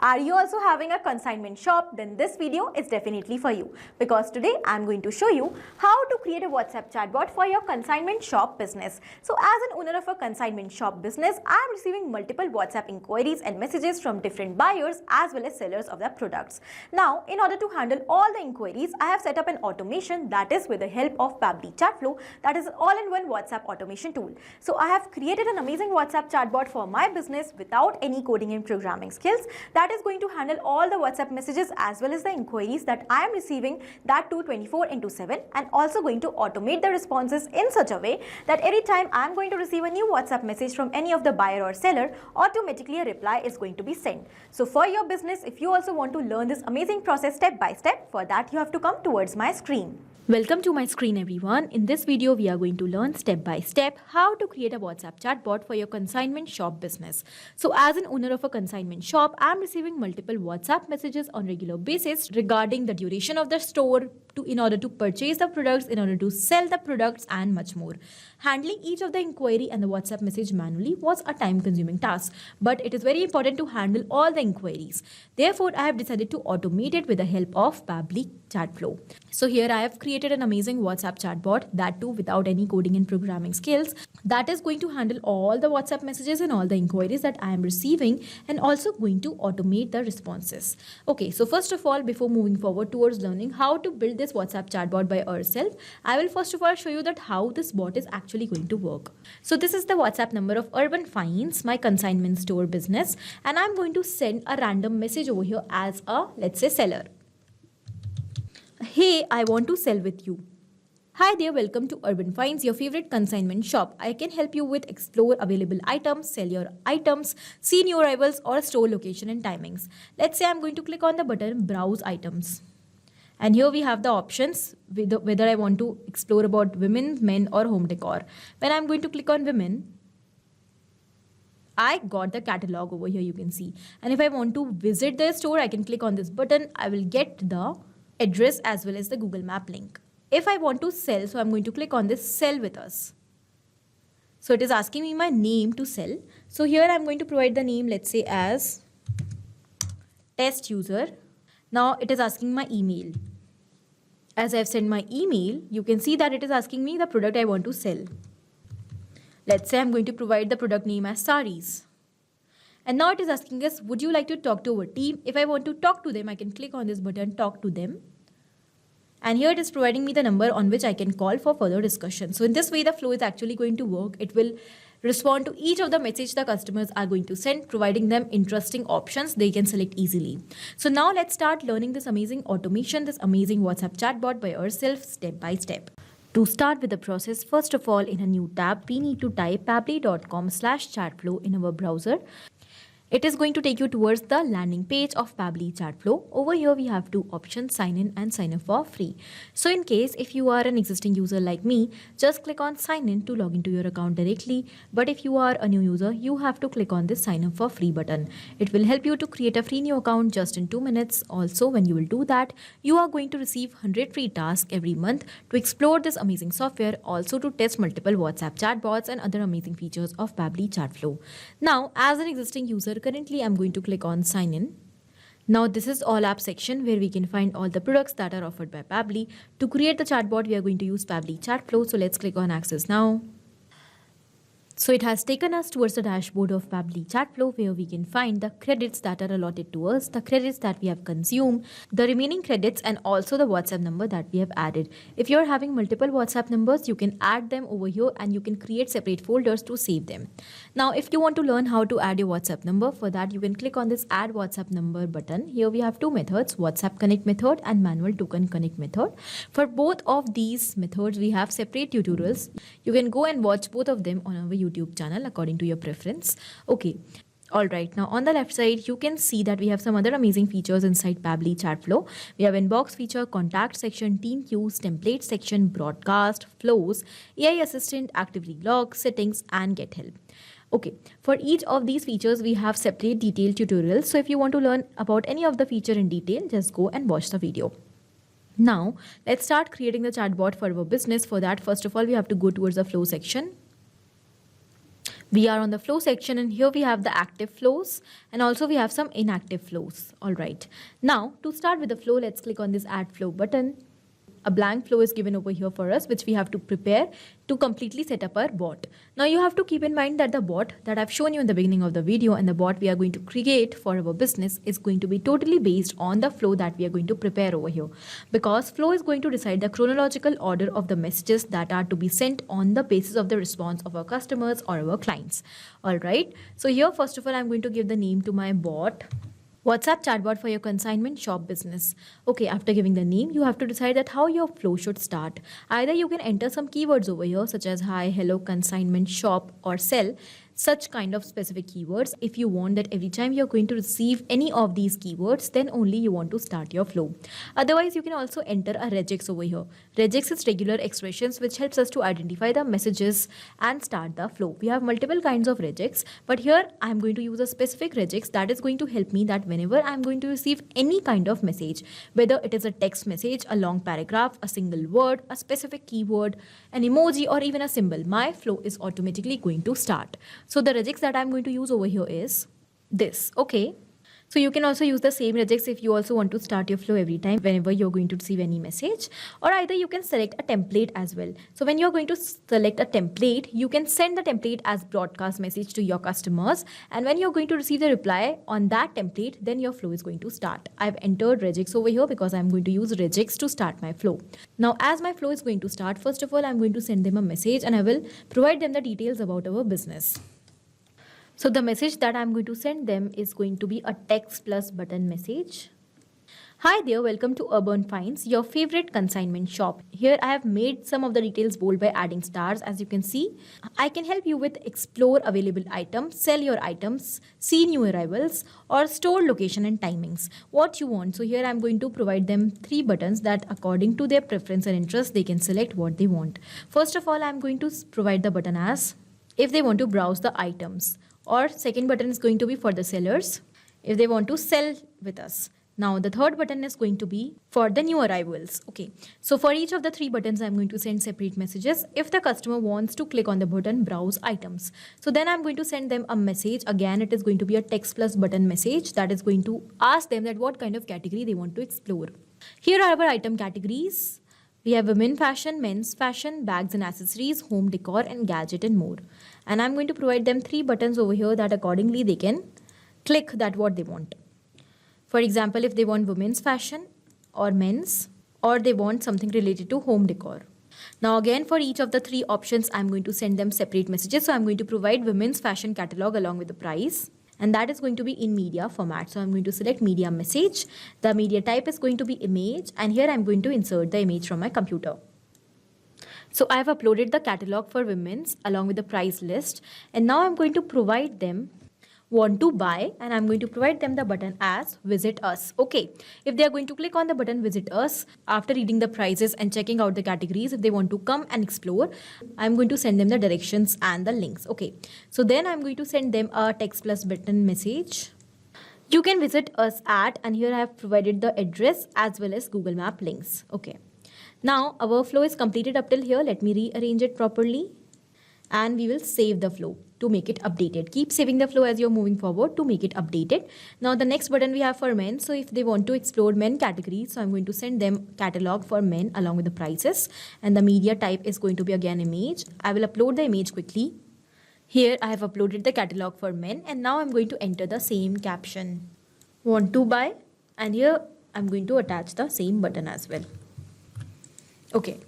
Are you also having a consignment shop? Then this video is definitely for you, because today I'm going to show you how to create a WhatsApp chatbot for your consignment shop business. So as an owner of a consignment shop business, I'm receiving multiple WhatsApp inquiries and messages from different buyers as well as sellers of their products. Now, in order to handle all the inquiries, I have set up an automation, that is with the help of Pabbly Chatflow, that is an all-in-one WhatsApp automation tool. So I have created an amazing WhatsApp chatbot for my business without any coding and programming skills that is going to handle all the WhatsApp messages as well as the inquiries that I am receiving, that too 24/7, and also going to automate the responses in such a way that every time I am going to receive a new WhatsApp message from any of the buyer or seller, automatically a reply is going to be sent. So for your business, if you also want to learn this amazing process step by step, for that you have to come towards my screen. Welcome to my screen, everyone. In this video, we are going to learn step by step how to create a WhatsApp chatbot for your consignment shop business. So as an owner of a consignment shop, I'm receiving multiple WhatsApp messages on regular basis regarding the duration of the store, in order to purchase the products, in order to sell the products, and much more. Handling each of the inquiry and the WhatsApp message manually was a time-consuming task, but it is very important to handle all the inquiries. Therefore, I have decided to automate it with the help of Pabbly Chatflow. So here I have created an amazing WhatsApp chatbot, that too without any coding and programming skills, that is going to handle all the WhatsApp messages and all the inquiries that I am receiving, and also going to automate the responses. Okay, so first of all, before moving forward towards learning how to build this WhatsApp chatbot by ourselves, I will first of all show you that how this bot is actually going to work. So this is the WhatsApp number of Urban Finds, my consignment store business, and I'm going to send a random message over here as a, let's say, seller. Hey, I want to sell with you. Hi there, welcome to Urban Finds, your favorite consignment shop. I can help you with explore available items, sell your items, see new arrivals, or store location and timings. Let's say I'm going to click on the button Browse Items. And here we have the options whether I want to explore about women, men, or home decor. When I'm going to click on women, I got the catalog over here, you can see. And if I want to visit the store, I can click on this button. I will get the address as well as the Google Map link. If I want to sell, so I'm going to click on this Sell with Us. So it is asking me my name to sell. So here I'm going to provide the name, let's say as test user. Now it is asking my email. As I've sent my email, you can see that it is asking me the product I want to sell. Let's say I'm going to provide the product name as sarees. And now it is asking us, would you like to talk to our team? If I want to talk to them, I can click on this button, Talk to Them. And here it is providing me the number on which I can call for further discussion. So in this way, the flow is actually going to work. It will respond to each of the message the customers are going to send, providing them interesting options they can select easily. So now let's start learning this amazing automation, this amazing WhatsApp chatbot by ourselves step by step. To start with the process, first of all, in a new tab, we need to type pabbly.com/chatflow in our browser. It is going to take you towards the landing page of Pabbly Chatflow. Over here, we have two options, sign in and sign up for free. So in case if you are an existing user like me, just click on sign in to log into your account directly. But if you are a new user, you have to click on this sign up for free button. It will help you to create a free new account just in 2 minutes. Also, when you will do that, you are going to receive 100 free tasks every month to explore this amazing software, also to test multiple WhatsApp chatbots and other amazing features of Pabbly Chatflow. Now, as an existing user, currently I'm going to click on sign in. Now this is all app section where we can find all the products that are offered by Pabbly. To create the chatbot, we are going to use Pabbly Chatflow. So let's click on access now. So it has taken us towards the dashboard of Pabbly Chatflow, where we can find the credits that are allotted to us, the credits that we have consumed, the remaining credits, and also the WhatsApp number that we have added. If you're having multiple WhatsApp numbers, you can add them over here and you can create separate folders to save them. Now, if you want to learn how to add your WhatsApp number, for that you can click on this Add WhatsApp Number button. Here we have two methods, WhatsApp Connect method and Manual Token Connect method. For both of these methods, we have separate tutorials. You can go and watch both of them on our YouTube channel according to your preference. Okay. Alright, now on the left side, you can see that we have some other amazing features inside Pabbly Chatflow. We have inbox feature, contact section, team queues, template section, broadcast, flows, AI assistant, actively log, settings, and get help. Okay, for each of these features, we have separate detailed tutorials. So if you want to learn about any of the feature in detail, just go and watch the video. Now, let's start creating the chatbot for our business. For that, first of all, we have to go towards the flow section. We are on the flow section, and here we have the active flows and also we have some inactive flows. All right. Now to start with the flow, let's click on this add flow button. A blank flow is given over here for us, which we have to prepare to completely set up our bot. Now you have to keep in mind that the bot that I've shown you in the beginning of the video and the bot we are going to create for our business is going to be totally based on the flow that we are going to prepare over here, because flow is going to decide the chronological order of the messages that are to be sent on the basis of the response of our customers or our clients. All right. So here, first of all, I'm going to give the name to my bot. WhatsApp chatbot for your consignment shop business. Okay, after giving the name, you have to decide that how your flow should start. Either you can enter some keywords over here such as hi, hello, consignment, shop or sell, such kind of specific keywords. If you want that every time you're going to receive any of these keywords, then only you want to start your flow. Otherwise, you can also enter a regex over here. Regex is regular expressions which helps us to identify the messages and start the flow. We have multiple kinds of regex, but here I'm going to use a specific regex that is going to help me that whenever I'm going to receive any kind of message, whether it is a text message, a long paragraph, a single word, a specific keyword, an emoji or even a symbol, my flow is automatically going to start. So the regex that I'm going to use over here is this. Okay. So you can also use the same regex if you also want to start your flow every time whenever you're going to receive any message, or either you can select a template as well. So when you're going to select a template, you can send the template as broadcast message to your customers, and when you're going to receive the reply on that template, then your flow is going to start. I've entered regex over here because I'm going to use regex to start my flow. Now as my flow is going to start, first of all, I'm going to send them a message and I will provide them the details about our business. So the message that I'm going to send them is going to be a text plus button message. Hi there, welcome to Urban Finds, your favorite consignment shop. Here I have made some of the details bold by adding stars. As you can see, I can help you with explore available items, sell your items, see new arrivals, or store location and timings. What you want. So here I'm going to provide them 3 buttons that according to their preference and interest, they can select what they want. First of all, I'm going to provide the button as if they want to browse the items. Or second button is going to be for the sellers if they want to sell with us. Now the third button is going to be for the new arrivals. Okay, so for each of the 3 buttons, I'm going to send separate messages. If the customer wants to click on the button browse items, so then I'm going to send them a message. Again, it is going to be a text plus button message that is going to ask them that what kind of category they want to explore. Here are our item categories. We have women fashion, men's fashion, bags and accessories, home decor and gadget and more. And I'm going to provide them 3 buttons over here that accordingly they can click that what they want. For example, if they want women's fashion or men's, or they want something related to home decor. Now again, for each of the 3 options, I'm going to send them separate messages. So I'm going to provide women's fashion catalog along with the price. And that is going to be in media format. So I'm going to select media message. The media type is going to be image. And here I'm going to insert the image from my computer. So I have uploaded the catalog for women's along with the price list. And now I'm going to provide them want to buy, and I'm going to provide them the button as visit us. Okay, if they are going to click on the button visit us after reading the prices and checking out the categories, if they want to come and explore, I'm going to send them the directions and the links. Okay, so then I'm going to send them a text plus button message. You can visit us at, and here I have provided the address as well as Google Map links. Okay, now our flow is completed up till here. Let me rearrange it properly and we will save the flow to make it updated. Keep saving the flow as you're moving forward to make it updated. Now the next button we have for men. So if they want to explore men categories, so I'm going to send them catalog for men along with the prices, and the media type is going to be again image. I will upload the image quickly. Here I have uploaded the catalog for men, and now I'm going to enter the same caption. Want to buy, and here I'm going to attach the same button as well. Okay.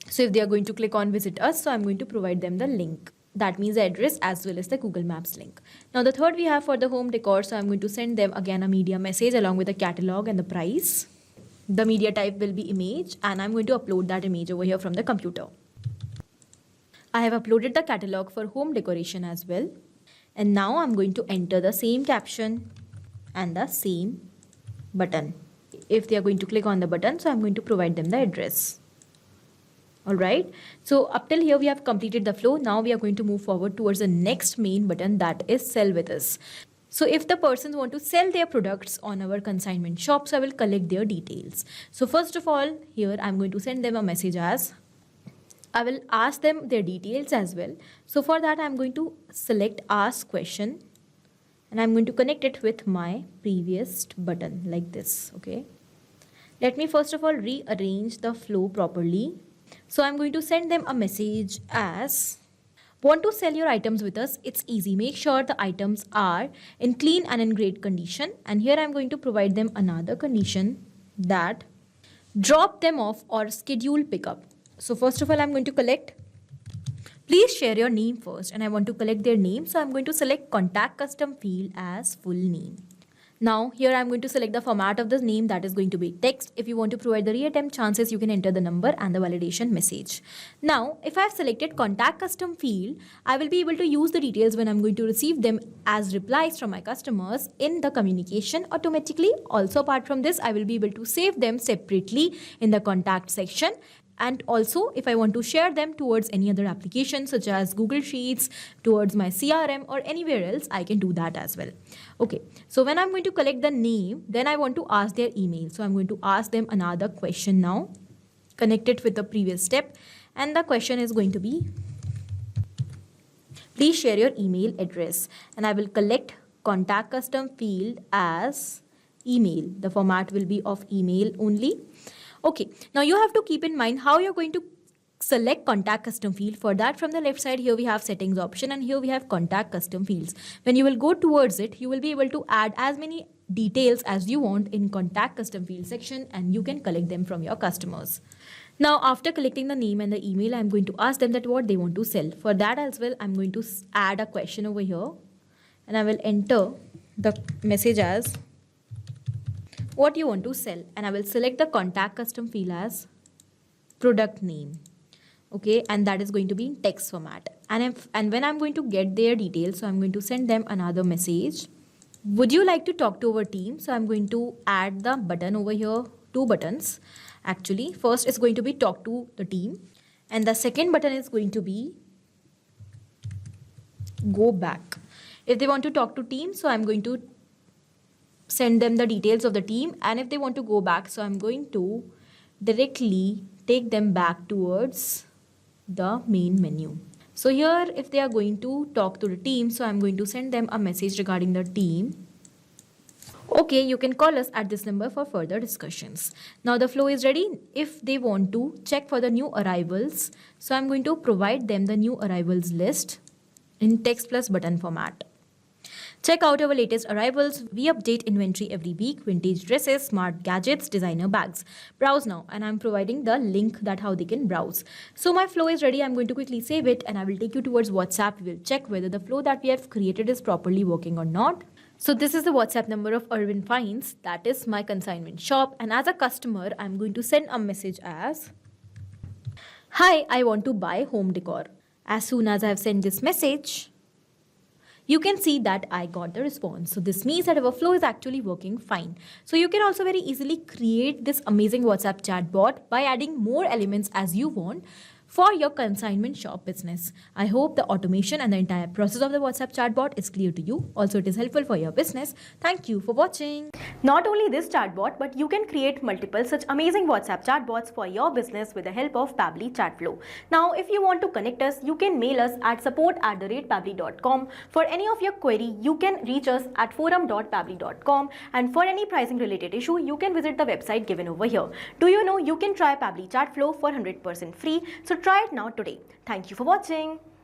So if they are going to click on visit us, so I'm going to provide them the link. That means the address as well as the Google Maps link. Now the third we have for the home decor. So I'm going to send them again a media message along with the catalog and the price. The media type will be image, and I'm going to upload that image over here from the computer. I have uploaded the catalog for home decoration as well. And now I'm going to enter the same caption and the same button. If they are going to click on the button, so I'm going to provide them the address. Alright, so up till here we have completed the flow. Now we are going to move forward towards the next main button, that is sell with us. So if the persons want to sell their products on our consignment shop, so I will collect their details. So first of all, here I'm going to send them a message as I will ask them their details as well. So for that, I'm going to select ask question and I'm going to connect it with my previous button like this. Okay. Let me first of all rearrange the flow properly. So I'm going to send them a message as, want to sell your items with us? It's easy. Make sure the items are in clean and in great condition. And here I'm going to provide them another condition that drop them off or schedule pickup. So first of all, I'm going to collect. Please share your name first, and I want to collect their name. So I'm going to select contact custom field as full name. Now here I'm going to select the format of the name, that is going to be text. If you want to provide the reattempt chances, you can enter the number and the validation message. Now if I've selected contact custom field, I will be able to use the details when I'm going to receive them as replies from my customers in the communication automatically. Also apart from this, I will be able to save them separately in the contact section. And also, if I want to share them towards any other application such as Google Sheets, towards my CRM or anywhere else, I can do that as well. Okay, so when I'm going to collect the name, then I want to ask their email. So I'm going to ask them another question now, connect it with the previous step. And the question is going to be, please share your email address. And I will collect contact custom field as email. The format will be of email only. Okay, now you have to keep in mind how you're going to select contact custom field. For that, from the left side, here we have settings option and here we have contact custom fields. When you will go towards it, you will be able to add as many details as you want in contact custom field section and you can collect them from your customers. Now, after collecting the name and the email, I'm going to ask them that what they want to sell. For that as well, I'm going to add a question over here and I will enter the message as what you want to sell, and I will select the contact custom field as product name. Okay, and that is going to be in text format. And when I'm going to get their details, so I'm going to send them another message. Would you like to talk to our team? So I'm going to add the button over here, two buttons. Actually, first is going to be talk to the team and the second button is going to be go back. If they want to talk to team, so I'm going to send them the details of the team, and if they want to go back, so I'm going to directly take them back towards the main menu. So here, if they are going to talk to the team, so I'm going to send them a message regarding the team. Okay, you can call us at this number for further discussions. Now the flow is ready. If they want to check for the new arrivals, so I'm going to provide them the new arrivals list in text plus button format. Check out our latest arrivals. We update inventory every week. Vintage dresses, smart gadgets, designer bags. Browse now, and I'm providing the link that how they can browse. So my flow is ready. I'm going to quickly save it and I will take you towards WhatsApp. We will check whether the flow that we have created is properly working or not. So this is the WhatsApp number of Urban Finds. That is my consignment shop. And as a customer, I'm going to send a message as, hi, I want to buy home decor. As soon as I have sent this message, you can see that I got the response. So this means that our flow is actually working fine. So you can also very easily create this amazing WhatsApp chatbot by adding more elements as you want for your consignment shop business. I hope the automation and the entire process of the WhatsApp chatbot is clear to you. Also, it is helpful for your business. Thank you for watching. Not only this chatbot, but you can create multiple such amazing WhatsApp chatbots for your business with the help of Pabbly Chatflow. Now, if you want to connect us, you can mail us at support@pabbly.com. For any of your query, you can reach us at forum.pabbly.com. And for any pricing related issue, you can visit the website given over here. Do you know you can try Pabbly Chatflow for 100% free? So try it now today. Thank you for watching.